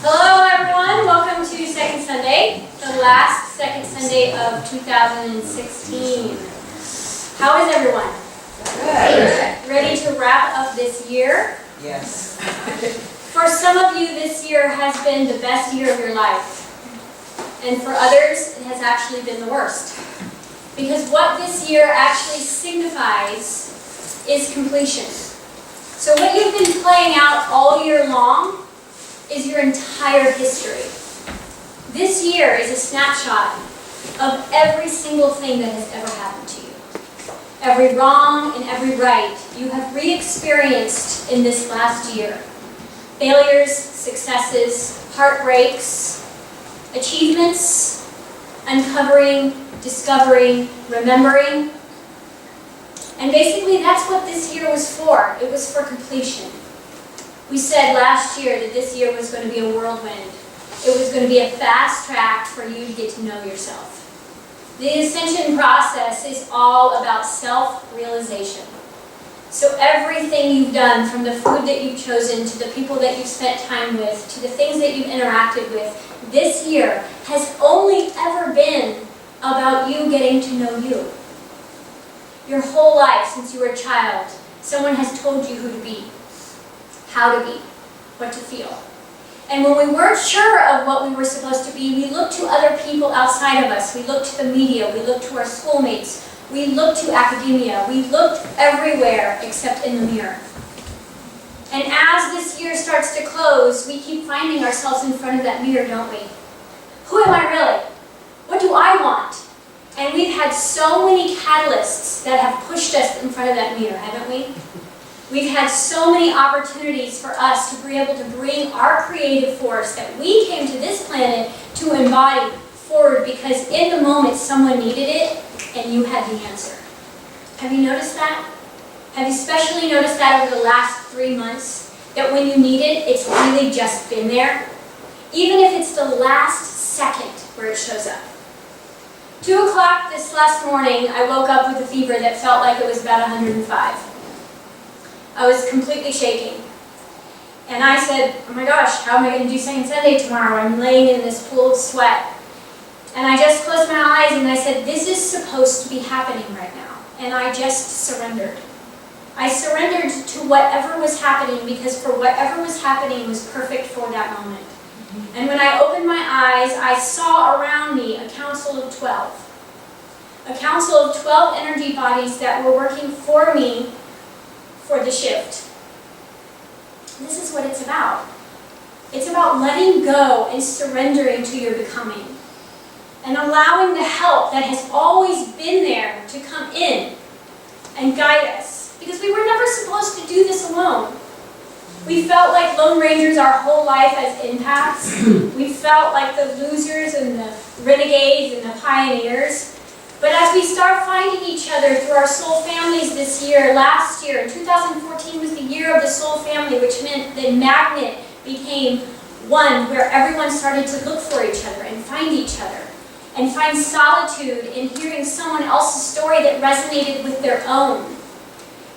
Hello everyone, welcome to Second Sunday, the last second Sunday of 2016. How is everyone? Good. Ready to wrap up this year? Yes. For some of you, this year has been the best year of your life. And for others, it has actually been the worst. Because what this year actually signifies is completion. So what you've been playing out all year long is your entire history. This year is a snapshot of every single thing that has ever happened to you. Every wrong and every right you have re-experienced in this last year. Failures, successes, heartbreaks, achievements, uncovering, discovering, remembering. And basically that's what this year was for. It was for completion. We said last year that this year was going to be a whirlwind. It was going to be a fast track for you to get to know yourself. The ascension process is all about self-realization. So everything you've done, from the food that you've chosen, to the people that you've spent time with, to the things that you've interacted with, this year has only ever been about you getting to know you. Your whole life, since you were a child, someone has told you who to be, how to be, what to feel. And when we weren't sure of what we were supposed to be, we looked to other people outside of us. We looked to the media, we looked to our schoolmates, we looked to academia, we looked everywhere except in the mirror. And as this year starts to close, we keep finding ourselves in front of that mirror, don't we? Who am I really? What do I want? And we've had so many catalysts that have pushed us in front of that mirror, haven't we? We've had so many opportunities for us to be able to bring our creative force that we came to this planet to embody forward, because in the moment someone needed it and you had the answer. Have you noticed that? Have you especially noticed that over the last 3 months? That when you need it, it's really just been there? Even if it's the last second where it shows up. 2 o'clock this last morning, I woke up with a fever that felt like it was about 105. I was completely shaking. And I said, oh my gosh, how am I going to do Second Sunday tomorrow? I'm laying in this pool of sweat. And I just closed my eyes and I said, this is supposed to be happening right now. And I just surrendered. I surrendered to whatever was happening, because for whatever was happening was perfect for that moment. And when I opened my eyes, I saw around me a council of 12. A council of 12 energy bodies that were working for me for the shift. This is what it's about. It's about letting go and surrendering to your becoming. And allowing the help that has always been there to come in and guide us. Because we were never supposed to do this alone. We felt like Lone Rangers our whole life as empaths. We felt like the losers and the renegades and the pioneers. But as we start finding each other through our soul families this year, last year, 2014 was the year of the soul family, which meant the magnet became one where everyone started to look for each other and find each other. And find solitude in hearing someone else's story that resonated with their own.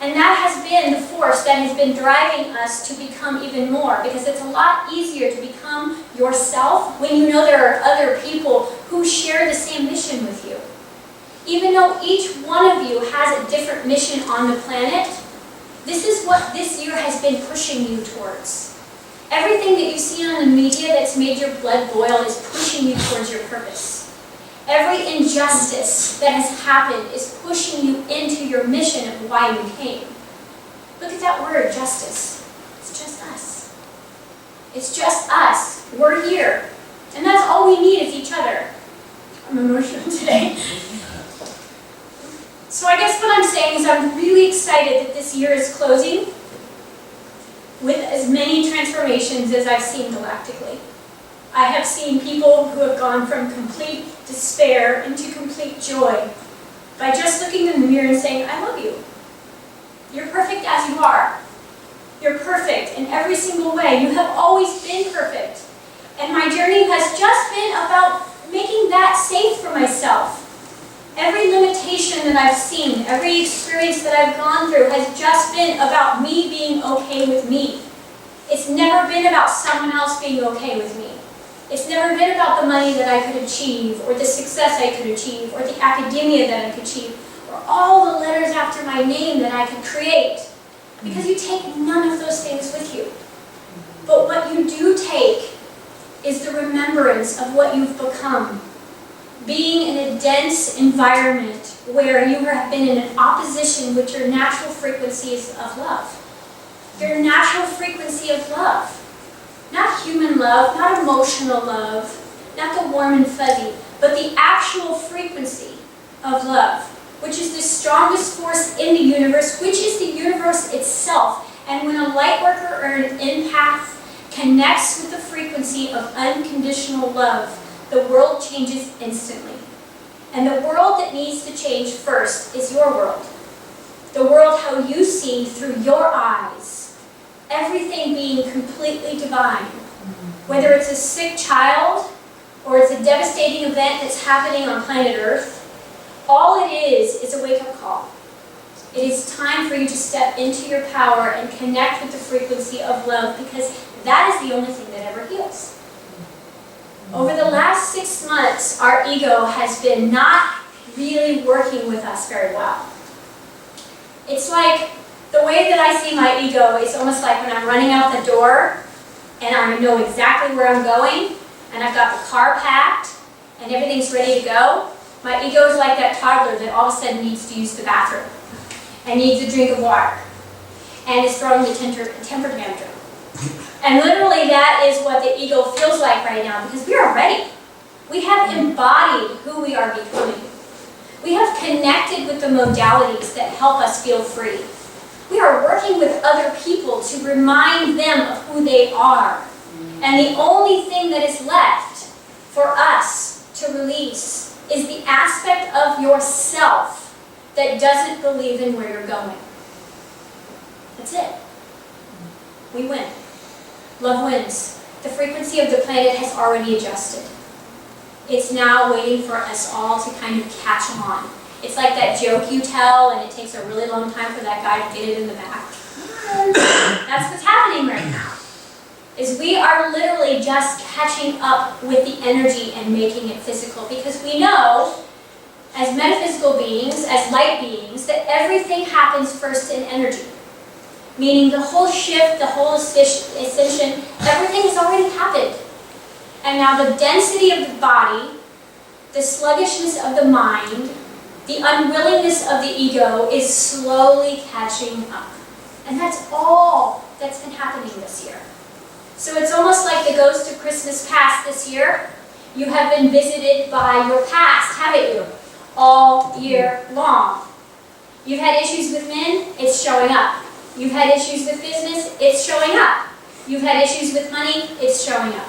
And that has been the force that has been driving us to become even more, because it's a lot easier to become yourself when you know there are other people who share the same mission with you. Even though each one of you has a different mission on the planet, this is what this year has been pushing you towards. Everything that you see on the media that's made your blood boil is pushing you towards your purpose. Every injustice that has happened is pushing you into your mission of why you came. Look at that word, justice. It's just us. It's just us. We're here. And that's all we need is each other. I'm emotional today. So I guess what I'm saying is I'm really excited that this year is closing with as many transformations as I've seen galactically. I have seen people who have gone from complete despair into complete joy by just looking in the mirror and saying, I love you. You're perfect as you are. You're perfect in every single way. You have always been perfect. And my journey has just been about making that safe for myself. Every limitation that I've seen, every experience that I've gone through has just been about me being okay with me. It's never been about someone else being okay with me. It's never been about the money that I could achieve, or the success I could achieve, or the academia that I could achieve, or all the letters after my name that I could create. Because you take none of those things with you. But what you do take is the remembrance of what you've become. Being in a dense environment where you have been in an opposition with your natural frequencies of love. Your natural frequency of love. Not human love, not emotional love, not the warm and fuzzy, but the actual frequency of love, which is the strongest force in the universe, which is the universe itself. And when a light worker or an empath connects with the frequency of unconditional love, the world changes instantly. And the world that needs to change first is your world. The world how you see through your eyes. Everything being completely divine. Whether it's a sick child or it's a devastating event that's happening on planet Earth, all it is a wake-up call. It is time for you to step into your power and connect with the frequency of love, because that is the only thing that ever heals. Over the last 6 months, our ego has been not really working with us very well. It's like, the way that I see my ego is almost like when I'm running out the door and I know exactly where I'm going and I've got the car packed and everything's ready to go. My ego is like that toddler that all of a sudden needs to use the bathroom and needs a drink of water and is throwing the temper tantrum. And literally that is what the ego feels like right now, because we are ready. We have embodied who we are becoming. We have connected with the modalities that help us feel free. We are working with other people to remind them of who they are. And the only thing that is left for us to release is the aspect of yourself that doesn't believe in where you're going. That's it. We win. Love wins. The frequency of the planet has already adjusted. It's now waiting for us all to kind of catch on. It's like that joke you tell and it takes a really long time for that guy to get it in the back. That's what's happening right now. Is we are literally just catching up with the energy and making it physical, because we know, as metaphysical beings, as light beings, that everything happens first in energy. Meaning the whole shift, the whole ascension, everything has already happened. And now the density of the body, the sluggishness of the mind, the unwillingness of the ego is slowly catching up. And that's all that's been happening this year. So it's almost like the ghost of Christmas past this year. You have been visited by your past, haven't you? All year long. You've had issues with men, it's showing up. You've had issues with business, it's showing up. You've had issues with money, it's showing up.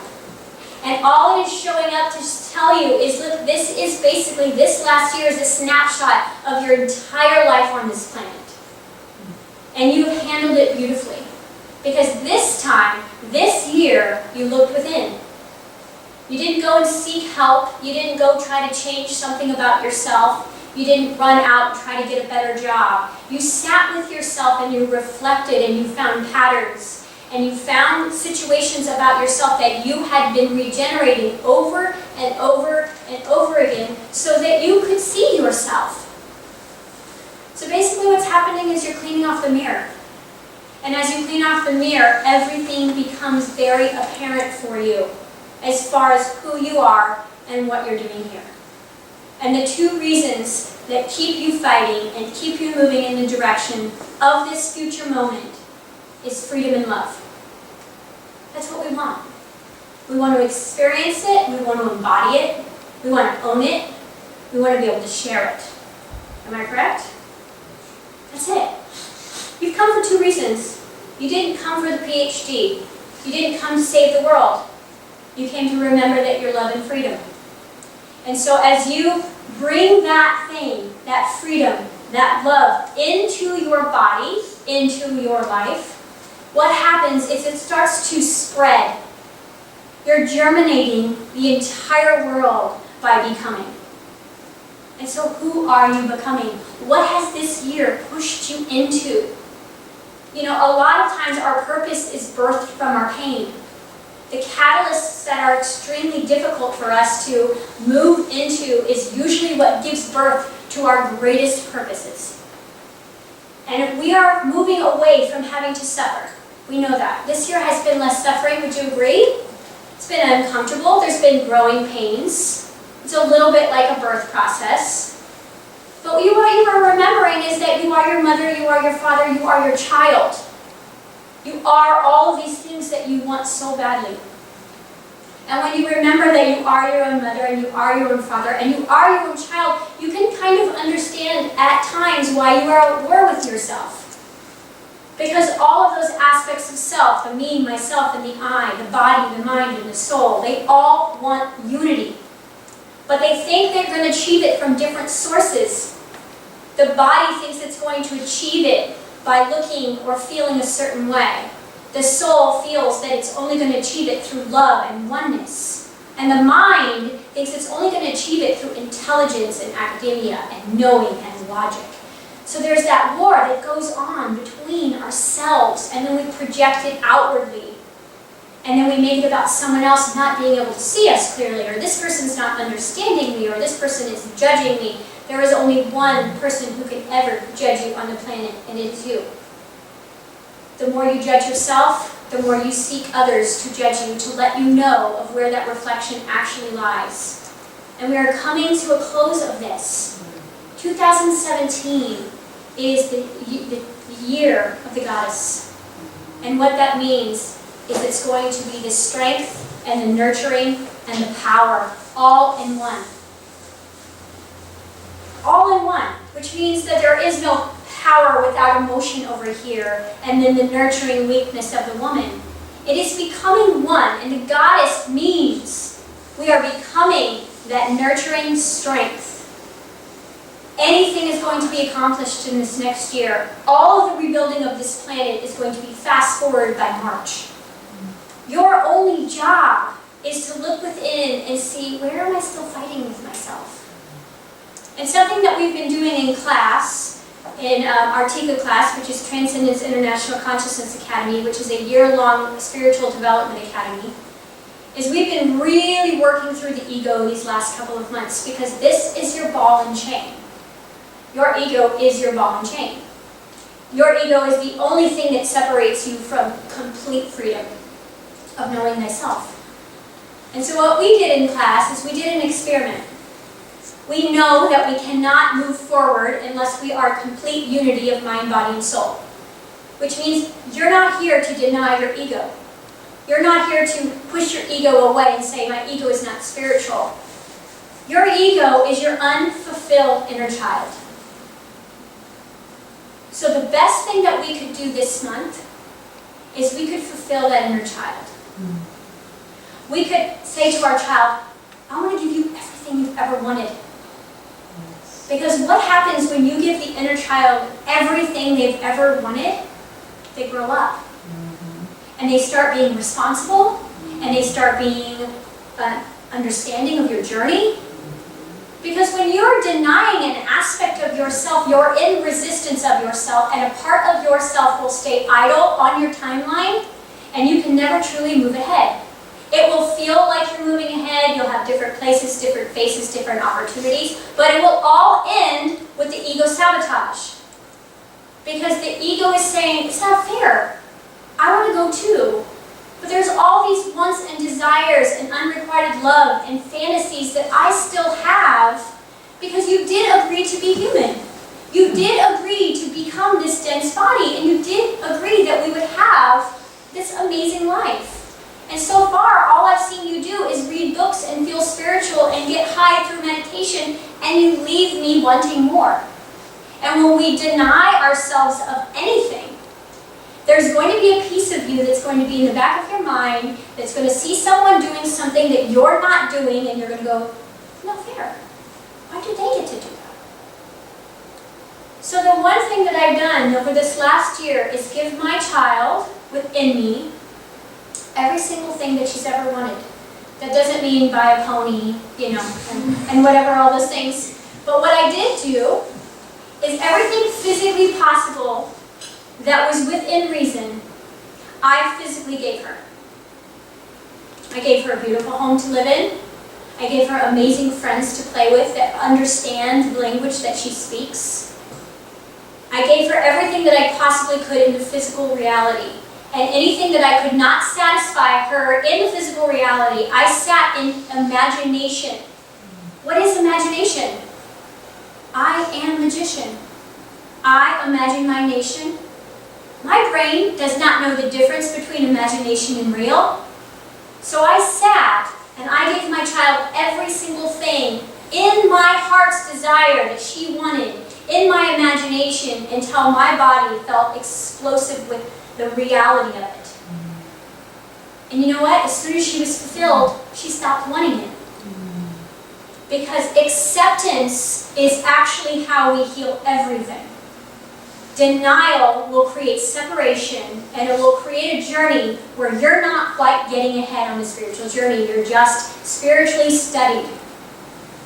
And all it is showing up to tell you is, look, this is basically, this last year is a snapshot of your entire life on this planet. And you have handled it beautifully. Because this time, this year, you looked within. You didn't go and seek help. You didn't go try to change something about yourself. You didn't run out and try to get a better job. You sat with yourself and you reflected and you found patterns. And you found situations about yourself that you had been regenerating over and over and over again so that you could see yourself. So basically what's happening is you're cleaning off the mirror. And as you clean off the mirror, everything becomes very apparent for you as far as who you are and what you're doing here. And the two reasons that keep you fighting and keep you moving in the direction of this future moment is freedom and love. That's what we want. We want to experience it, we want to embody it, we want to own it, we want to be able to share it. Am I correct? That's it. You've come for two reasons. You didn't come for the PhD. You didn't come to save the world. You came to remember that you're love and freedom. And so as you bring that thing, that freedom, that love into your body, into your life, what happens is it starts to spread. You're germinating the entire world by becoming. And so who are you becoming? What has this year pushed you into? You know, a lot of times our purpose is birthed from our pain. The catalysts that are extremely difficult for us to move into is usually what gives birth to our greatest purposes. And if we are moving away from having to suffer, we know that. This year has been less suffering, would you agree? It's been uncomfortable, there's been growing pains. It's a little bit like a birth process. But what you are remembering is that you are your mother, you are your father, you are your child. You are all of these things that you want so badly. And when you remember that you are your own mother, and you are your own father, and you are your own child, you can kind of understand at times why you are at war with yourself. Because all of those aspects of self, the me, myself, and the I, the body, the mind, and the soul, they all want unity. But they think they're going to achieve it from different sources. The body thinks it's going to achieve it by looking or feeling a certain way. The soul feels that it's only going to achieve it through love and oneness. And the mind thinks it's only going to achieve it through intelligence and academia and knowing and logic. So there's that war that goes on between ourselves, and then we project it outwardly. And then we make it about someone else not being able to see us clearly, or this person's not understanding me, or this person is judging me. There is only one person who can ever judge you on the planet, and it is you. The more you judge yourself, the more you seek others to judge you, to let you know of where that reflection actually lies. And we are coming to a close of this. 2017 is the year of the goddess. And what that means is it's going to be the strength and the nurturing and the power all in one. All in one, which means that there is no power without emotion over here, and then the nurturing weakness of the woman. It is becoming one, and the goddess means we are becoming that nurturing strength. Anything is going to be accomplished in this next year. All of the rebuilding of this planet is going to be fast forward by March. Your only job is to look within and see, where am I still fighting with myself? And something that we've been doing in class, in our TICA class, which is Transcendence International Consciousness Academy, which is a year-long spiritual development academy, is we've been really working through the ego these last couple of months, because this is your ball and chain. Your ego is your ball and chain. Your ego is the only thing that separates you from complete freedom of knowing thyself. And so what we did in class is we did an experiment. We know that we cannot move forward unless we are complete unity of mind, body, and soul. Which means you're not here to deny your ego. You're not here to push your ego away and say, my ego is not spiritual. Your ego is your unfulfilled inner child. So the best thing that we could do this month is we could fulfill that inner child. We could say to our child, I want to give you everything you've ever wanted. Because what happens when you give the inner child everything they've ever wanted? They grow up. And they start being responsible, and they start being understanding of your journey. Because when you're denying an aspect of yourself, you're in resistance of yourself, and a part of yourself will stay idle on your timeline, and you can never truly move ahead. It will feel like you're moving ahead, you'll have different places, different faces, different opportunities, but it will all end with the ego sabotage. Because the ego is saying, it's not fair. I want to go too. But there's all these wants and desires and unrequited love and fantasies that I still have, because you did agree to be human. You did agree to become this dense body, and you did agree that we would have this amazing life. And so far, all I've seen you do is read books and feel spiritual and get high through meditation, and you leave me wanting more. And when we deny ourselves of anything, there's going to be a piece of you that's going to be in the back of your mind that's going to see someone doing something that you're not doing, and you're going to go, not fair. Why do they get to do that? So the one thing that I've done over this last year is give my child within me every single thing that she's ever wanted. That doesn't mean buy a pony, and whatever, all those things. But what I did do is everything physically possible that was within reason, I physically gave her. I gave her a beautiful home to live in. I gave her amazing friends to play with that understand the language that she speaks. I gave her everything that I possibly could in the physical reality. And anything that I could not satisfy her in the physical reality, I sat in imagination. What is imagination? I am magician. I imagine my nation. My brain does not know the difference between imagination and real. So I sat and I gave my child every single thing in my heart's desire that she wanted, in my imagination, until my body felt explosive with the reality of it. And you know what? As soon as she was fulfilled, she stopped wanting it. Because acceptance is actually how we heal everything. Denial will create separation, and it will create a journey where you're not quite getting ahead on the spiritual journey. You're just spiritually studied.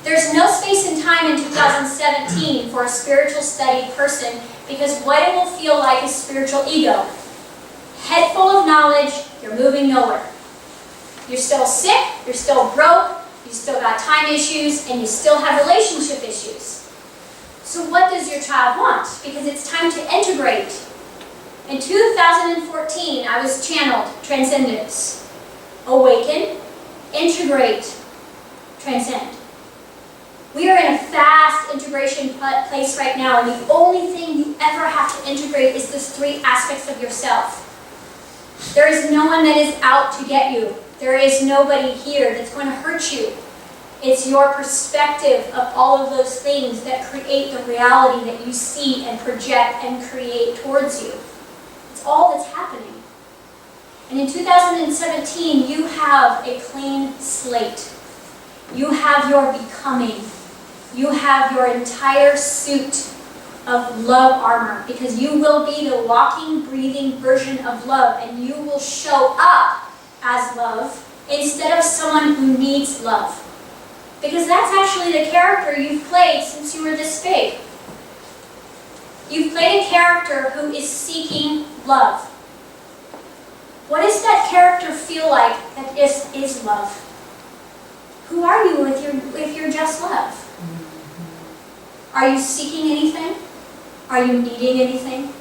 There's no space and time in 2017 for a spiritual studied person, because what it will feel like is spiritual ego. Head full of knowledge, you're moving nowhere. You're still sick, you're still broke, you still got time issues, and you still have relationship issues. So what does your child want? Because it's time to integrate. In 2014, I was channeled transcendence. Awaken, integrate, transcend. We are in a fast integration place right now, and the only thing you ever have to integrate is those three aspects of yourself. There is no one that is out to get you. There is nobody here that's going to hurt you. It's your perspective of all of those things that create the reality that you see and project and create towards you. It's all that's happening. And in 2017, you have a clean slate. You have your becoming. You have your entire suit of love armor, because you will be the walking, breathing version of love, and you will show up as love instead of someone who needs love. Because that's actually the character you've played since you were this big. You've played a character who is seeking love. What does that character feel like that is love? Who are you if you're just love? Are you seeking anything? Are you needing anything?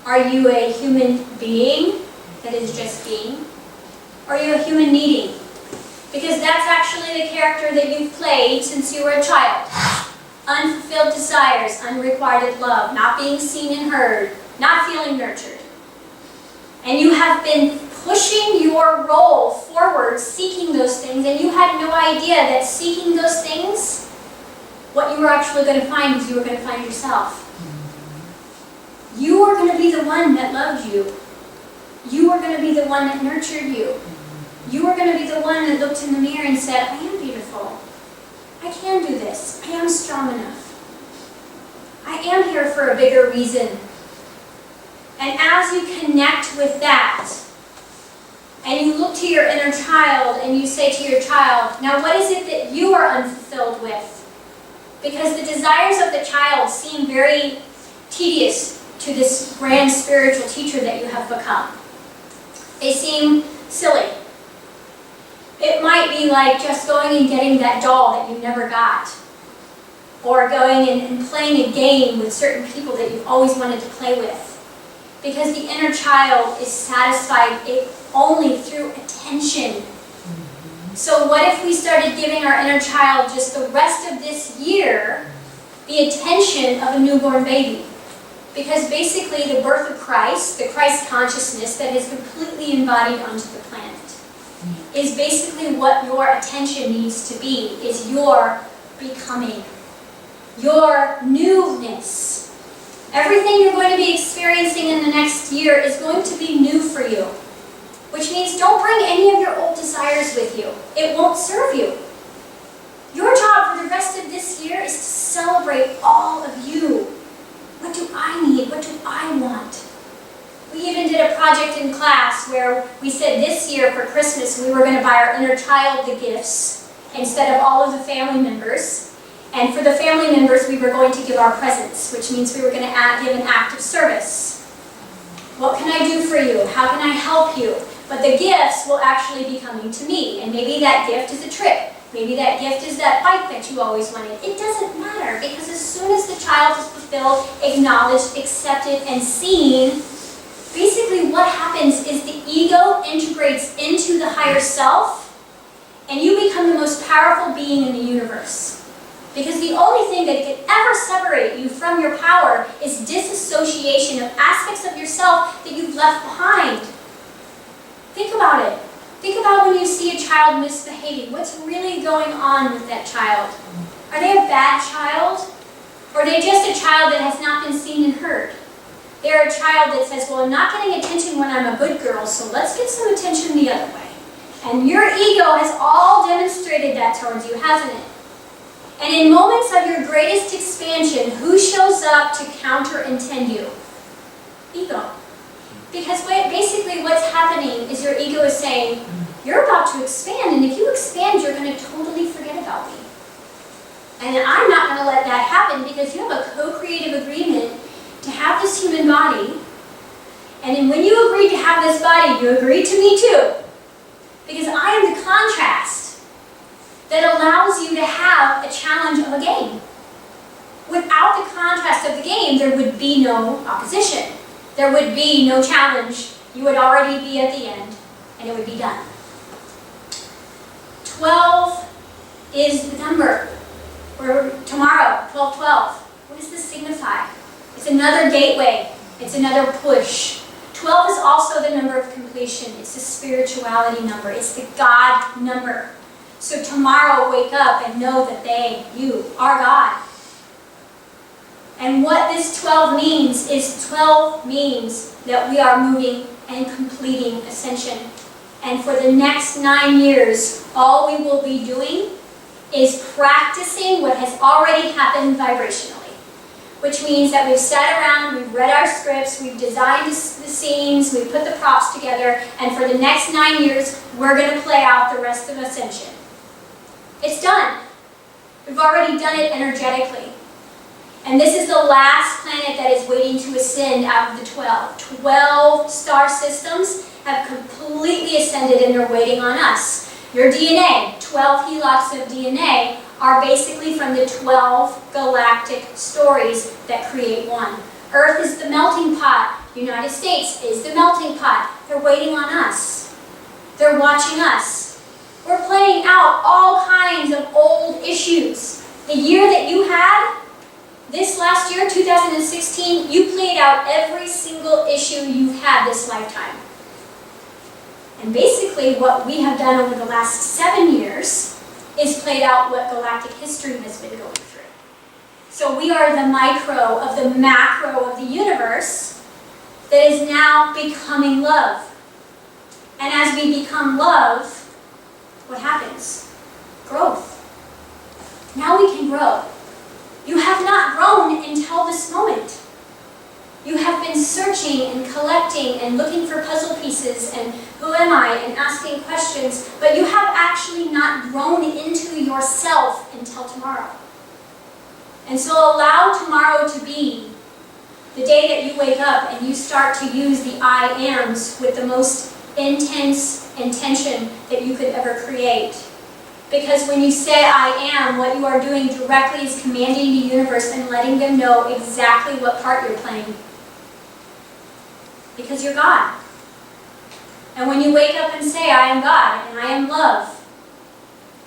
Are you a human being that is just being? Or are you a human needing? Because that's actually the character that you've played since you were a child. Unfulfilled desires, unrequited love, not being seen and heard, not feeling nurtured. And you have been pushing your role forward, seeking those things, and you had no idea that seeking those things, what you were actually going to find is you were going to find yourself. You were going to be the one that loved you. You were going to be the one that nurtured you. You are going to be the one that looked in the mirror and said, I am beautiful. I can do this. I am strong enough. I am here for a bigger reason. And as you connect with that, and you look to your inner child and you say to your child, now what is it that you are unfulfilled with? Because the desires of the child seem very tedious to this grand spiritual teacher that you have become. They seem silly. It might be like just going and getting that doll that you never got. Or going and playing a game with certain people that you've always wanted to play with. Because the inner child is satisfied only through attention. So what if we started giving our inner child just the rest of this year the attention of a newborn baby? Because basically the birth of Christ, the Christ consciousness that is completely embodied onto the planet, is basically what your attention needs to be, is your becoming, your newness. Everything you're going to be experiencing in the next year is going to be new for you. Which means don't bring any of your old desires with you. It won't serve you. Your job for the rest of this year is to celebrate all of you. What do I need? What do I want? We even did a project in class where we said this year for Christmas we were going to buy our inner child the gifts instead of all of the family members. And for the family members we were going to give our presents, which means we were going to give an act of service. What can I do for you? How can I help you? But the gifts will actually be coming to me. And maybe that gift is a trip. Maybe that gift is that bike that you always wanted. It doesn't matter, because as soon as the child is fulfilled, acknowledged, accepted, and seen, basically what happens is the ego integrates into the higher self, and you become the most powerful being in the universe. Because the only thing that could ever separate you from your power is disassociation of aspects of yourself that you've left behind. Think about it. Think about when you see a child misbehaving. What's really going on with that child? Are they a bad child? Or are they just a child that has not been seen and heard? They're a child that says, well, I'm not getting attention when I'm a good girl, so let's get some attention the other way. And your ego has all demonstrated that towards you, hasn't it? And in moments of your greatest expansion, who shows up to counter-intend you? Ego. Because basically what's happening is your ego is saying, you're about to expand, and if you expand, you're going to totally forget about me. And I'm not going to let that happen, because you have a co-creative agreement to have this human body. And then when you agree to have this body, you agree to me too. Because I am the contrast that allows you to have a challenge of a game. Without the contrast of the game, there would be no opposition. There would be no challenge. You would already be at the end, and it would be done. 12 is the number. For tomorrow, 12-12. What does this signify? It's another gateway. It's another push. 12 is also the number of completion. It's the spirituality number. It's the God number. So tomorrow, wake up and know that you are God. And what this 12 means is 12 means that we are moving and completing ascension. And for the next 9 years, all we will be doing is practicing what has already happened vibrationally. Which means that we've sat around, we've read our scripts, we've designed the scenes, we've put the props together, and for the next 9 years, we're going to play out the rest of Ascension. It's done. We've already done it energetically. And this is the last planet that is waiting to ascend out of the 12. 12 star systems have completely ascended and they're waiting on us. Your DNA, 12 helocs of DNA, are basically from the 12 galactic stories that create one. Earth is the melting pot. United States is the melting pot. They're waiting on us. They're watching us. We're playing out all kinds of old issues. The year that you had, this last year, 2016, you played out every single issue you've had this lifetime. And basically what we have done over the last 7 years is played out what galactic history has been going through. So we are the micro of the macro of the universe that is now becoming love. And as we become love, what happens? Growth. Now we can grow. You have not grown until this moment. You have been searching and collecting and looking for puzzle pieces and who am I and asking questions, but you have actually not grown into yourself until tomorrow. And so allow tomorrow to be the day that you wake up and you start to use the I ams with the most intense intention that you could ever create. Because when you say I am, what you are doing directly is commanding the universe and letting them know exactly what part you're playing. Because you're God. And when you wake up and say, I am God, and I am love,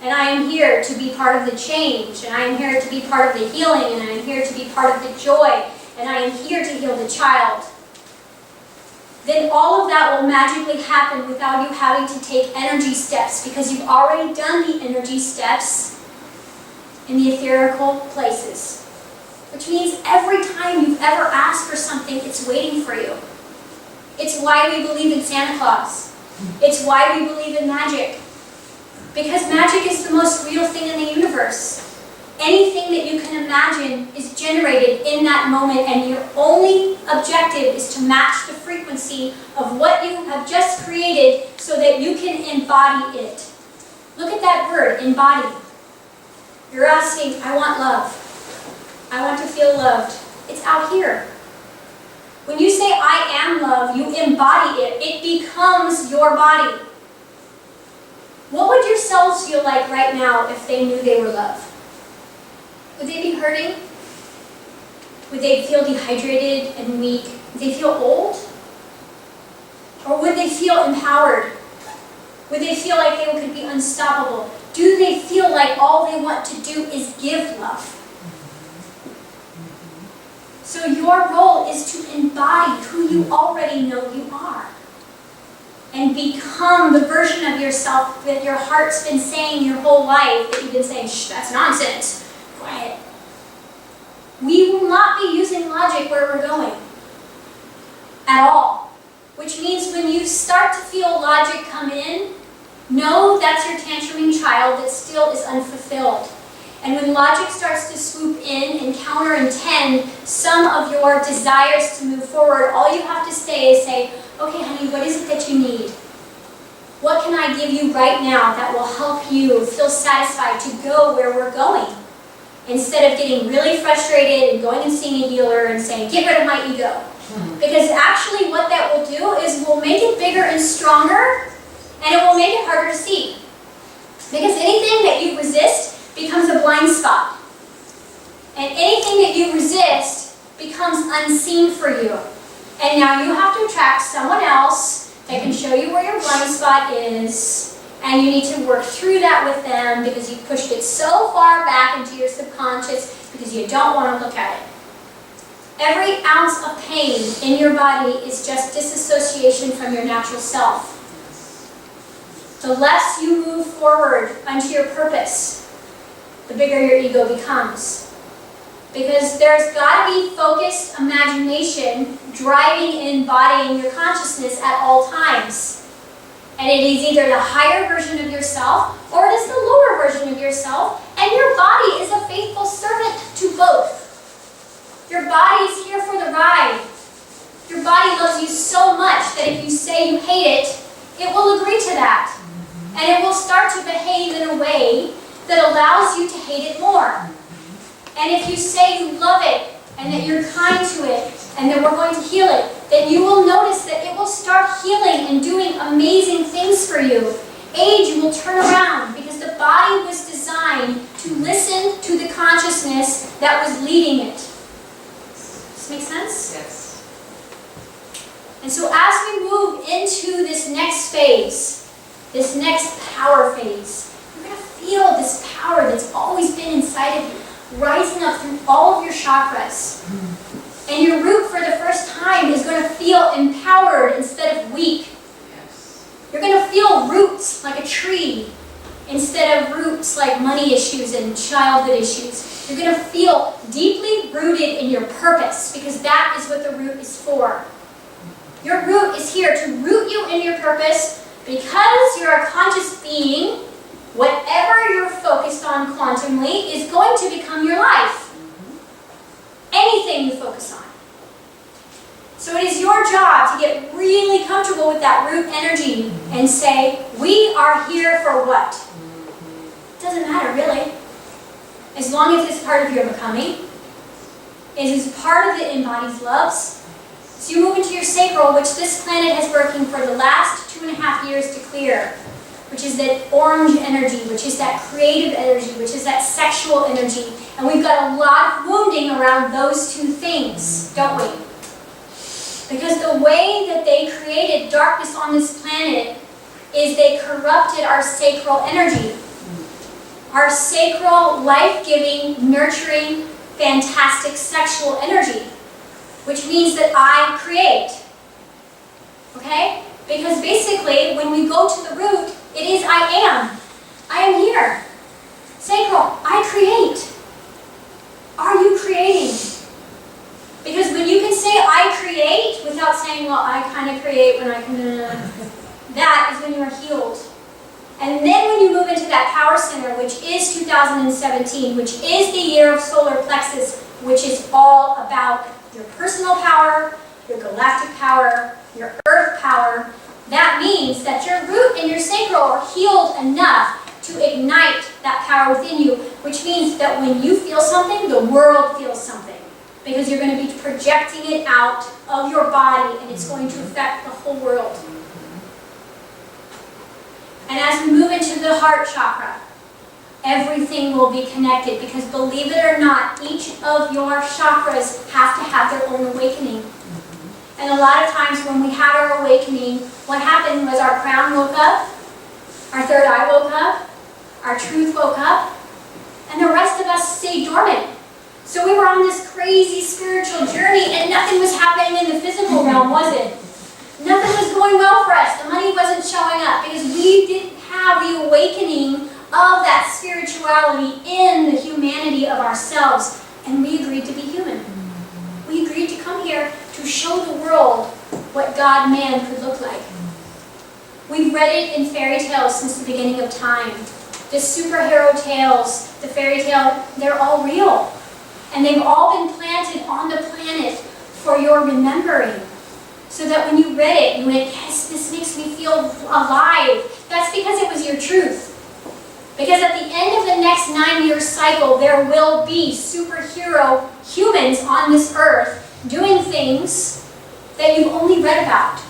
and I am here to be part of the change, and I am here to be part of the healing, and I am here to be part of the joy, and I am here to heal the child, then all of that will magically happen without you having to take energy steps, because you've already done the energy steps in the etherical places. Which means every time you've ever asked for something, it's waiting for you. It's why we believe in Santa Claus. It's why we believe in magic. Because magic is the most real thing in the universe. Anything that you can imagine is generated in that moment, and your only objective is to match the frequency of what you have just created so that you can embody it. Look at that word, embody. You're asking, I want love. I want to feel loved. It's out here. When you say, I am love, you embody it. It becomes your body. What would your cells feel like right now if they knew they were love? Would they be hurting? Would they feel dehydrated and weak? Would they feel old? Or would they feel empowered? Would they feel like they could be unstoppable? Do they feel like all they want to do is give love? So your role is to embody who you already know you are. And become the version of yourself that your heart's been saying your whole life, that you've been saying, shh, that's nonsense. Quiet. We will not be using logic where we're going. At all. Which means when you start to feel logic come in, know that's your tantruming child that still is unfulfilled. And when logic starts to swoop in and counterintend some of your desires to move forward, all you have to say is say, okay, honey, what is it that you need? What can I give you right now that will help you feel satisfied to go where we're going? Instead of getting really frustrated and going and seeing a healer and saying, get rid of my ego. Because actually what that will do is we'll make it bigger and stronger, and it will make it harder to see. Because anything that you resist becomes a blind spot. And anything that you resist becomes unseen for you. And now you have to attract someone else that can show you where your blind spot is, and you need to work through that with them because you pushed it so far back into your subconscious because you don't want to look at it. Every ounce of pain in your body is just disassociation from your natural self. The less you move forward unto your purpose, the bigger your ego becomes. Because there's got to be focused imagination driving and embodying your consciousness at all times. And it is either the higher version of yourself or it is the lower version of yourself. And your body is a faithful servant to both. Your body is here for the ride. Your body loves you so much that if you say you hate it, it will agree to that. And it will start to behave in a way that allows you to hate it more. And if you say you love it, and that you're kind to it, and that we're going to heal it, then you will notice that it will start healing and doing amazing things for you. Age will turn around because the body was designed to listen to the consciousness that was leading it. Does this make sense? Yes. And so as we move into this next phase, this next power phase, you're going to feel this power that's always been inside of you, rising up through all of your chakras. And your root for the first time is going to feel empowered instead of weak. Yes. You're going to feel roots like a tree instead of roots like money issues and childhood issues. You're going to feel deeply rooted in your purpose because that is what the root is for. Your root is here to root you in your purpose because you're a conscious being. Whatever you're focused on quantumly is going to become your life. Anything you focus on. So it is your job to get really comfortable with that root energy and say, we are here for what? It doesn't matter really. As long as it's part of your becoming. It is part of the embodied loves. So you move into your sacral, which this planet has working for the last 2.5 years to clear. Which is that orange energy, which is that creative energy, which is that sexual energy. And we've got a lot of wounding around those two things, don't we? Because the way that they created darkness on this planet is they corrupted our sacral energy. Our sacral, life-giving, nurturing, fantastic sexual energy. Which means that I create. Okay? Because basically, when we go to the root, it is I am. I am here. Sacral, I create. Are you creating? Because when you can say I create without saying, well, I kind of create when I can, that is when you are healed. And then when you move into that power center, which is 2017, which is the year of solar plexus, which is all about your personal power, your galactic power, your earth power, that means that your root and your sacral are healed enough to ignite that power within you, which means that when you feel something, the world feels something. because you're going to be projecting it out of your body, and it's going to affect the whole world. And as we move into the heart chakra, everything will be connected, because believe it or not, each of your chakras have to have their own awakening. And a lot of times when we had our awakening, what happened was our crown woke up, our third eye woke up, our truth woke up, and the rest of us stayed dormant. So we were on this crazy spiritual journey, and nothing was happening in the physical realm, was it? Nothing was going well for us. The money wasn't showing up because we didn't have the awakening of that spirituality in the humanity of ourselves, and we agreed to be human. We agreed to come here to show the world what God-man could look like. We've read it in fairy tales since the beginning of time. The superhero tales, the fairy tale, they're all real. And they've all been planted on the planet for your remembering. So that when you read it, you went, yes, this makes me feel alive. That's because it was your truth. Because at the end of the next 9-year cycle, there will be superhero humans on this earth doing things that you've only read about.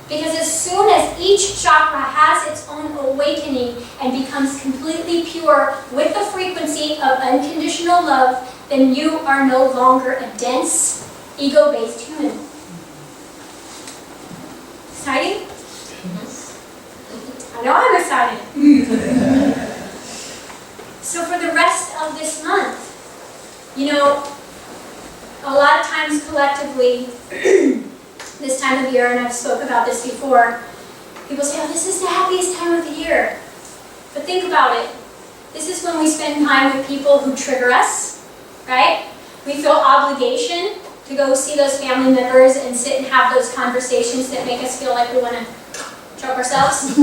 Because as soon as each chakra has its own awakening and becomes completely pure with the frequency of unconditional love, then you are no longer a dense, ego-based human. Exciting? I know I'm excited. So for the rest of this month, you know, a lot of times collectively, this time of year, and I've spoke about this before, people say, oh, this is the happiest time of the year. But think about it. This is when we spend time with people who trigger us, right? We feel obligation to go see those family members and sit and have those conversations that make us feel like we want to choke ourselves,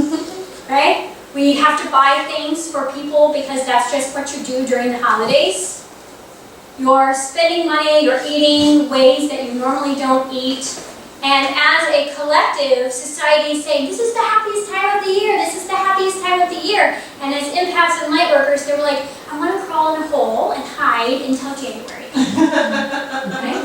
right? We have to buy things for people because that's just what you do during the holidays. You're spending money, you're eating ways that you normally don't eat. And as a collective, society is saying, this is the happiest time of the year, this is the happiest time of the year. And as empaths and light workers, they were like, I want to crawl in a hole and hide until January. Right?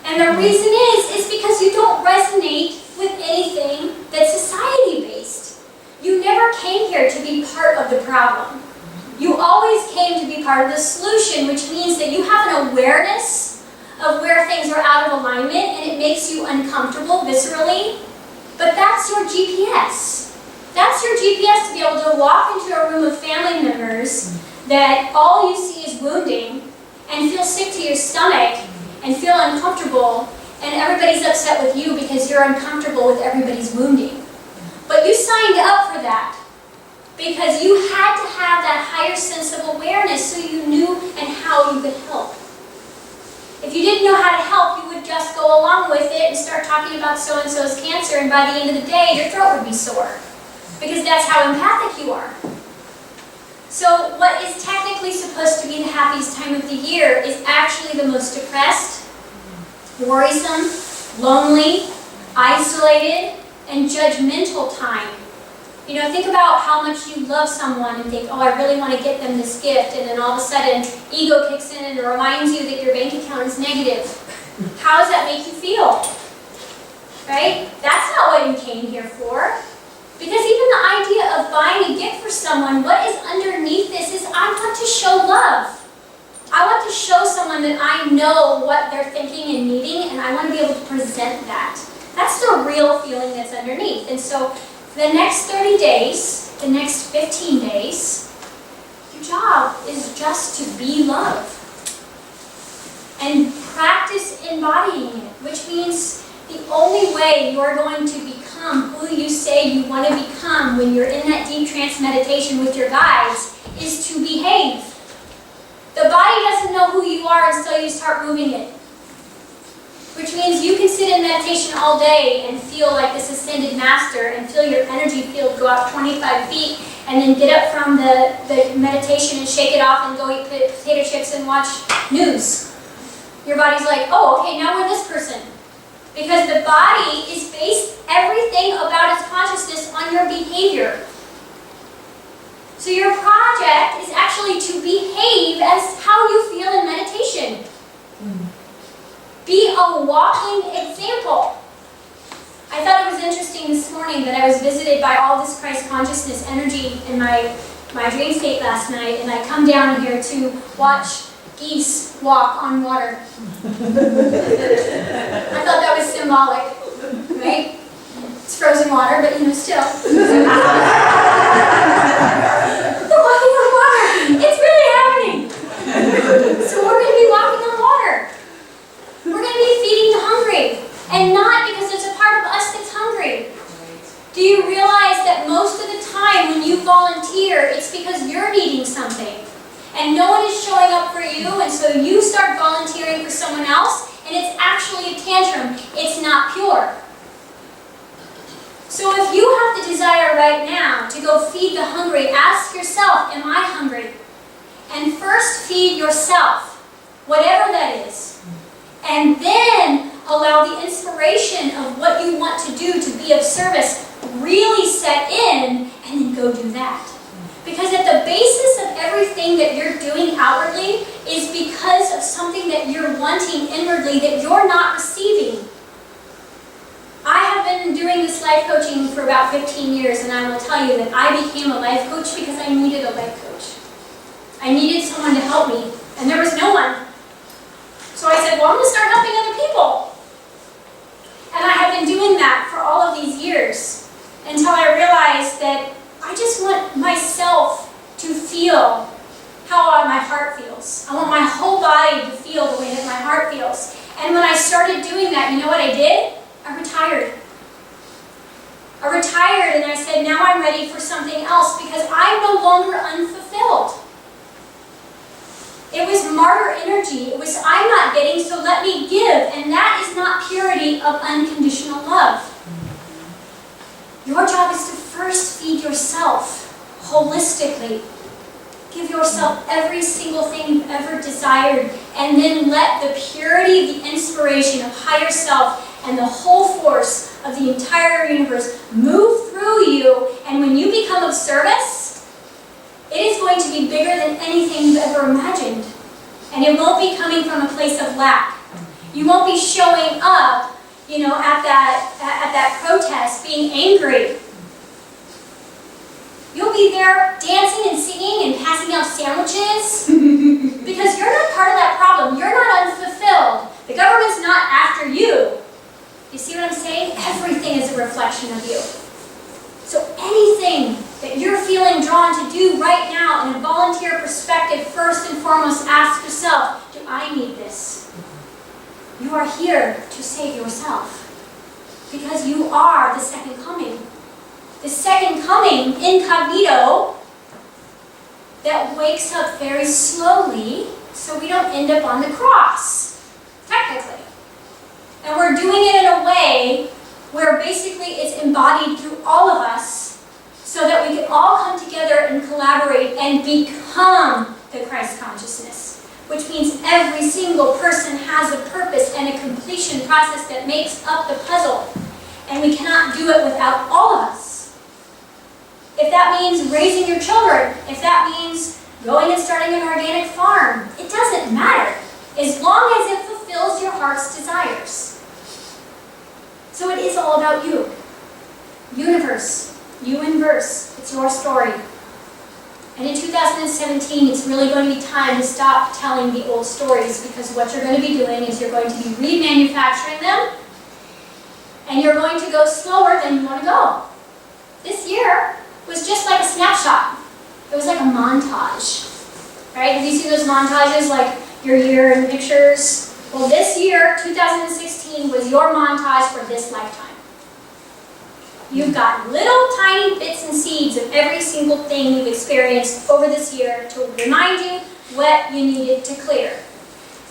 And the reason is because you don't resonate with anything that's society-based. You never came here to be part of the problem. You always came to be part of the solution, which means that you have an awareness of where things are out of alignment and it makes you uncomfortable viscerally. But that's your GPS. That's your GPS to be able to walk into a room of family members that all you see is wounding and feel sick to your stomach and feel uncomfortable, and everybody's upset with you because you're uncomfortable with everybody's wounding. But you signed up for that because you had to have that higher sense of awareness so you knew and how you could help. If you didn't know how to help, you would just go along with it and start talking about so-and-so's cancer, and by the end of the day, your throat would be sore. Because that's how empathic you are. So what is technically supposed to be the happiest time of the year is actually the most depressed, worrisome, lonely, isolated, and judgmental time. You know, think about how much you love someone and think, oh, I really want to get them this gift, and then all of a sudden, ego kicks in and reminds you that your bank account is negative. How does that make you feel? Right? That's not what you came here for. Because even the idea of buying a gift for someone, what is underneath this is I want to show love. I want to show someone that I know what they're thinking and needing, and I want to be able to present that. That's the real feeling that's underneath. And so for the next 30 days, the next 15 days, your job is just to be love. And practice embodying it, which means the only way you're going to become who you say you want to become when you're in that deep trance meditation with your guides is to behave. The body doesn't know who you are until you start moving it. Which means you can sit in meditation all day and feel like this ascended master and feel your energy field go out 25 feet and then get up from the meditation and shake it off and go eat potato chips and watch news. Your body's like, oh, okay, now we're this person. Because the body is based everything about its consciousness on your behavior. So your project is actually to behave as how you feel in meditation. Be a walking example. I thought it was interesting this morning that I was visited by all this Christ consciousness energy in my dream state last night, and I come down here to watch geese walk on water. I thought that was symbolic, right? It's frozen water, but still. They're walking on water. It's really happening. So we're going to be walking on water. We're going to be feeding the hungry. And not because there's a part of us that's hungry. Do you realize that most of the time when you volunteer, it's because you're needing something. And no one is showing up for you, and so you start volunteering for someone else, and it's actually a tantrum. It's not pure. So if you have the desire right now to go feed the hungry, ask yourself, am I hungry? And first feed yourself, whatever that is. And then allow the inspiration of what you want to do to be of service really set in, and then go do that. Because at the basis of everything that you're doing outwardly is because of something that you're wanting inwardly that you're not receiving. I have been doing this life coaching for about 15 years, and I will tell you that I became a life coach because I needed a life coach. I needed someone to help me, and there was no one. So I said, well, I'm going to start helping other people. And I have been doing that for all of these years until I realized that I just want myself to feel how my heart feels. I want my whole body to feel the way that my heart feels. And when I started doing that, you know what I did? I retired. I retired and I said, now I'm ready for something else because I'm no longer unfulfilled. It was martyr energy. It was, I'm not getting, so let me give. And that is not purity of unconditional love. Your job is to first feed yourself holistically. Give yourself every single thing you've ever desired, and then let the purity, the inspiration of higher self, and the whole force of the entire universe move through you. And when you become of service, it is going to be bigger than anything you've ever imagined. And it won't be coming from a place of lack. You won't be showing up, at that protest being angry. You'll be there dancing and singing and passing out sandwiches because you're not part of that problem. You're not unfulfilled. The government's not after you. You see what I'm saying? Everything is a reflection of you. So anything that you're feeling drawn to do right now in a volunteer perspective, first and foremost, ask yourself, do I need this? You are here to save yourself because you are the second coming. The second coming, incognito, that wakes up very slowly so we don't end up on the cross, technically. And we're doing it in a way where basically it's embodied through all of us so that we can all come together and collaborate and become the Christ consciousness, which means every single person has a purpose and a completion process that makes up the puzzle. And we cannot do it without all of us. If that means raising your children, if that means going and starting an organic farm, it doesn't matter, as long as it fulfills your heart's desires. So it is all about you. Universe, you in verse, it's your story. And in 2017, it's really going to be time to stop telling the old stories, because what you're going to be doing is you're going to be remanufacturing them, and you're going to go slower than you want to go. This year was just like a snapshot. It was like a montage. Right? Have you seen those montages, like your year in pictures? Well, this year, 2016, was your montage for this lifetime. You've got little tiny bits and seeds of every single thing you've experienced over this year to remind you what you needed to clear.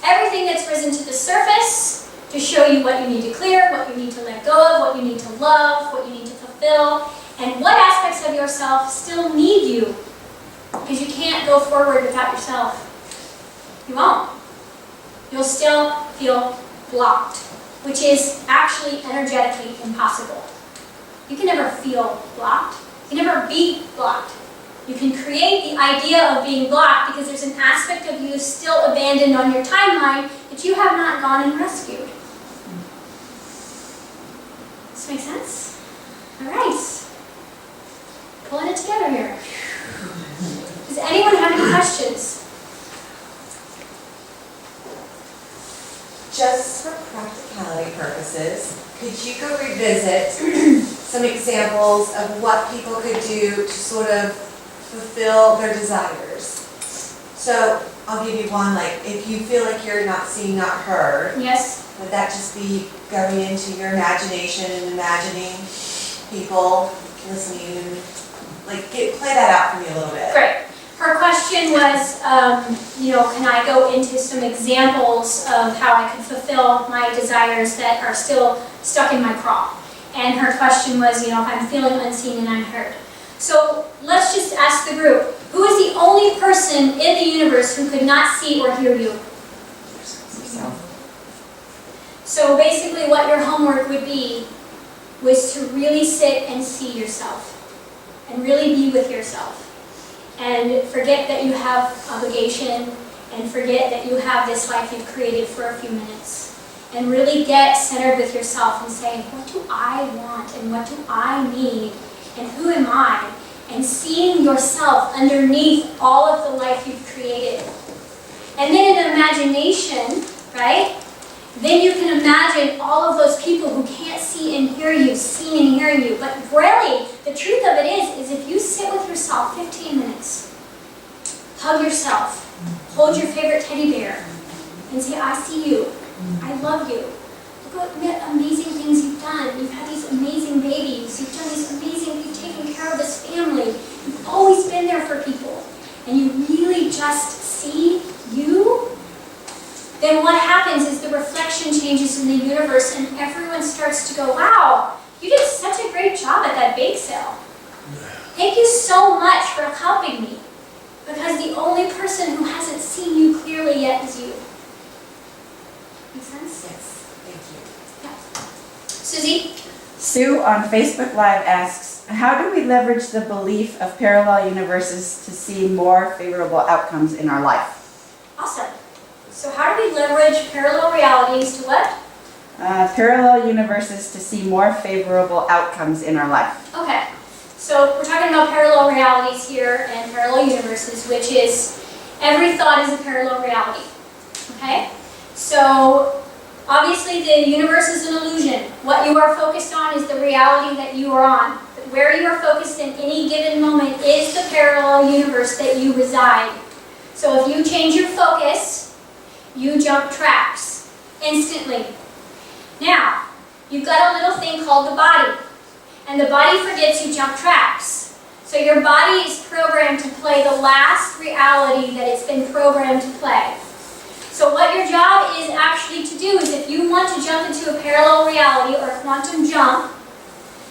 Everything that's risen to the surface to show you what you need to clear, what you need to let go of, what you need to love, what you need to fulfill, and what aspects of yourself still need you, because you can't go forward without yourself. You won't. You'll still feel blocked, which is actually energetically impossible. You can never feel blocked. You can never be blocked. You can create the idea of being blocked because there's an aspect of you still abandoned on your timeline that you have not gone and rescued. Does this make sense? All right. Pulling it together here. Does anyone have any questions? Just for practicality purposes, could you go revisit some examples of what people could do to sort of fulfill their desires? So I'll give you one, like if you feel like you're not seen, not heard, Yes. would that just be going into your imagination and imagining people listening and play that out for me a little bit? Great. Her question was, can I go into some examples of how I could fulfill my desires that are still stuck in my craw? And her question was, if I'm feeling unseen and unheard. So let's just ask the group, who is the only person in the universe who could not see or hear you? So basically what your homework would be was to really sit and see yourself and really be with yourself. And forget that you have obligation, and forget that you have this life you've created for a few minutes. And really get centered with yourself and say, what do I want, and what do I need, and who am I? And seeing yourself underneath all of the life you've created. And then in imagination, right? Then you can imagine all of those people who can't see and hear you, seeing and hearing you. But really, the truth of it is if you sit with yourself 15 minutes, hug yourself, hold your favorite teddy bear, and say, I see you, I love you. Look what amazing things you've done. You've had these amazing babies. You've done these amazing, you've taken care of this family. You've always been there for people. And you really just see you. Then what happens is the reflection changes in the universe and everyone starts to go, wow, you did such a great job at that bake sale. Thank you so much for helping me. Because the only person who hasn't seen you clearly yet is you. Make sense? Yes, thank you. Yeah. Susie? Sue on Facebook Live asks, how do we leverage the belief of parallel universes to see more favorable outcomes in our life? Awesome. So how do we leverage parallel realities to what? Parallel universes to see more favorable outcomes in our life. Okay. So we're talking about parallel realities here and parallel universes, which is every thought is a parallel reality. Okay? So obviously the universe is an illusion. What you are focused on is the reality that you are on. Where you are focused in any given moment is the parallel universe that you reside. So if you change your focus, you jump tracks instantly. Now, you've got a little thing called the body. And the body forgets you jump tracks. So your body is programmed to play the last reality that it's been programmed to play. So what your job is actually to do is if you want to jump into a parallel reality or a quantum jump,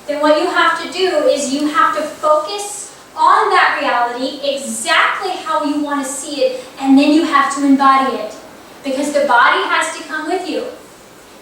then what you have to do is you have to focus on that reality exactly how you want to see it, and then you have to embody it. Because the body has to come with you.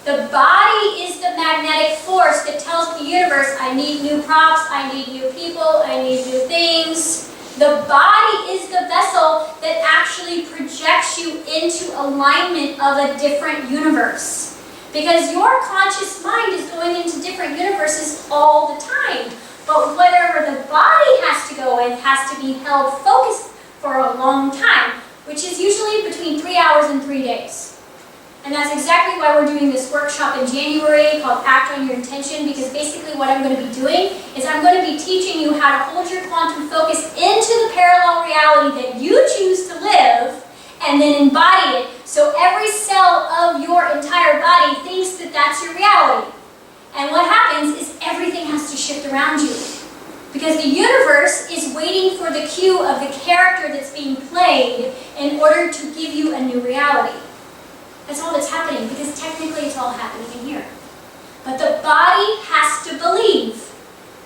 The body is the magnetic force that tells the universe, I need new props, I need new people, I need new things. The body is the vessel that actually projects you into alignment of a different universe. Because your conscious mind is going into different universes all the time. But whatever the body has to go in has to be held focused for a long time, which is usually between 3 hours and 3 days. And that's exactly why we're doing this workshop in January called Act on Your Intention, because basically what I'm going to be doing is I'm going to be teaching you how to hold your quantum focus into the parallel reality that you choose to live and then embody it so every cell of your entire body thinks that that's your reality. And what happens is everything has to shift around you. Because the universe is waiting for the cue of the character that's being played in order to give you a new reality. That's all that's happening, because technically it's all happening in here. But the body has to believe.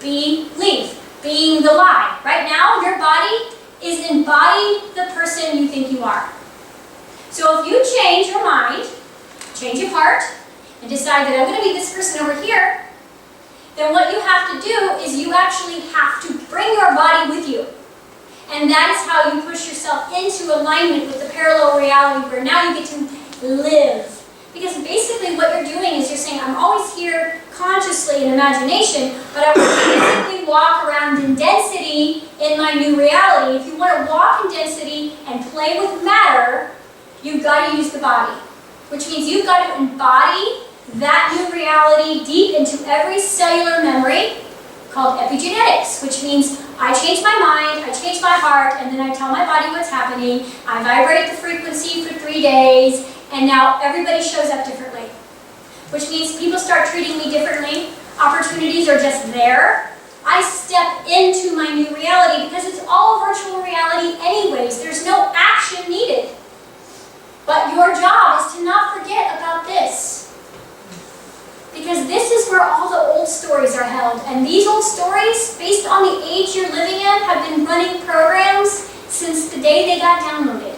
Believe. Being the lie. Right now, your body is embodying the person you think you are. So if you change your mind, change your heart, and decide that I'm going to be this person over here, then what you have to do is you actually have to bring your body with you. And that is how you push yourself into alignment with the parallel reality where now you get to live. Because basically what you're doing is you're saying, I'm always here consciously in imagination, but I want to physically walk around in density in my new reality. If you want to walk in density and play with matter, you've got to use the body. Which means you've got to embody that new reality deep into every cellular memory, called epigenetics, which means I change my mind, I change my heart, and then I tell my body what's happening. I vibrate the frequency for 3 days, and now everybody shows up differently. Which means people start treating me differently. Opportunities are just there. I step into my new reality because it's all virtual reality anyways. There's no action needed. But your job is to not forget about this. Because this is where all the old stories are held. And these old stories, based on the age you're living in, have been running programs since the day they got downloaded.